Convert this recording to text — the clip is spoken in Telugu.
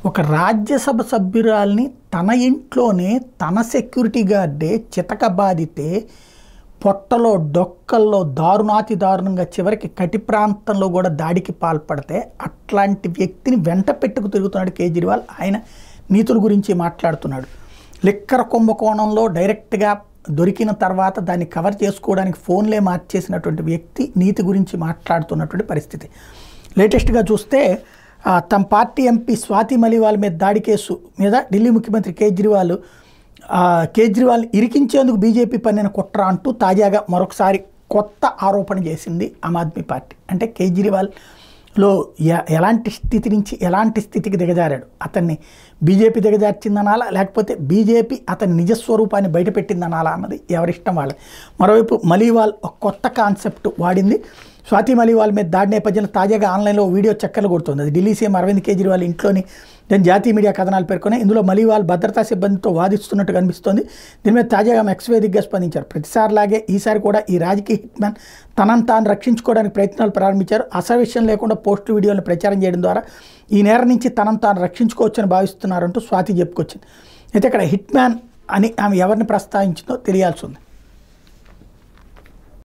ఒక రాజ్యసభ సభ్యురాల్ని తన ఇంట్లోనే తన సెక్యూరిటీ గార్డే చితకబాదితే పొట్టలో డొక్కల్లో దారుణాతి దారుణంగా చివరికి కటి ప్రాంతంలో కూడా దాడికి పాల్పడితే అట్లాంటి వ్యక్తిని వెంట పెట్టుకు తిరుగుతున్నాడు కేజ్రీవాల్. ఆయన నీతుల గురించి మాట్లాడుతున్నాడు. లిక్కర్ కుంభకోణంలో డైరెక్ట్గా దొరికిన తర్వాత దాన్ని కవర్ చేసుకోవడానికి ఫోన్లే మార్చేసినటువంటి వ్యక్తి నీతి గురించి మాట్లాడుతున్నటువంటి పరిస్థితి. లేటెస్ట్గా చూస్తే తమ పార్టీ ఎంపీ స్వాతి మలివాల్ మీద దాడి కేసు మీద ఢిల్లీ ముఖ్యమంత్రి కేజ్రీవాల్ ఇరికించేందుకు బీజేపీ పన్నిన కుట్ర అంటూ తాజాగా మరొకసారి కొత్త ఆరోపణ చేసింది ఆమ్ ఆద్మీ పార్టీ. అంటే కేజ్రీవాల్లో ఎలాంటి స్థితి నుంచి ఎలాంటి స్థితికి దిగజారాడు, అతన్ని బీజేపీ దిగజార్చిందనాలా లేకపోతే బీజేపీ అతని నిజస్వరూపాన్ని బయటపెట్టిందనాలా అన్నది ఎవరిష్టం వాళ్ళది. మరోవైపు మలివాల్ ఒక కొత్త కాన్సెప్ట్ వాడింది. స్వాతి మలివాల్ మీద దాడి నేపథ్యంలో తాజాగా ఆన్లైన్లో వీడియో చక్కర్లు కొడుతుంది. అది ఢిల్లీ సీఎం అరవింద్ కేజ్రీవాల్ ఇంట్లోని దాని జాతీయ మీడియా కథనాలు పేర్కొన్నాయి. ఇందులో మలివాల్ భద్రతా సిబ్బందితో వాదిస్తున్నట్టు కనిపిస్తోంది. దీని మీద తాజాగా ఎక్స్ వేదికగా స్పందించారు. ప్రతిసారిలాగే ఈసారి కూడా ఈ రాజకీయ హిట్మ్యాన్ తనను తాను రక్షించుకోవడానికి ప్రయత్నాలు ప్రారంభించారు. అసలు విషయం లేకుండా పోస్టు వీడియోలను ప్రచారం చేయడం ద్వారా ఈ నేరం నుంచి తనను తాను రక్షించుకోవచ్చని భావిస్తున్నారంటూ స్వాతి చెప్పుకొచ్చింది. అయితే ఇక్కడ హిట్మ్యాన్ అని ఆమె ఎవరిని ప్రస్తావించిందో తెలియాల్సి ఉంది.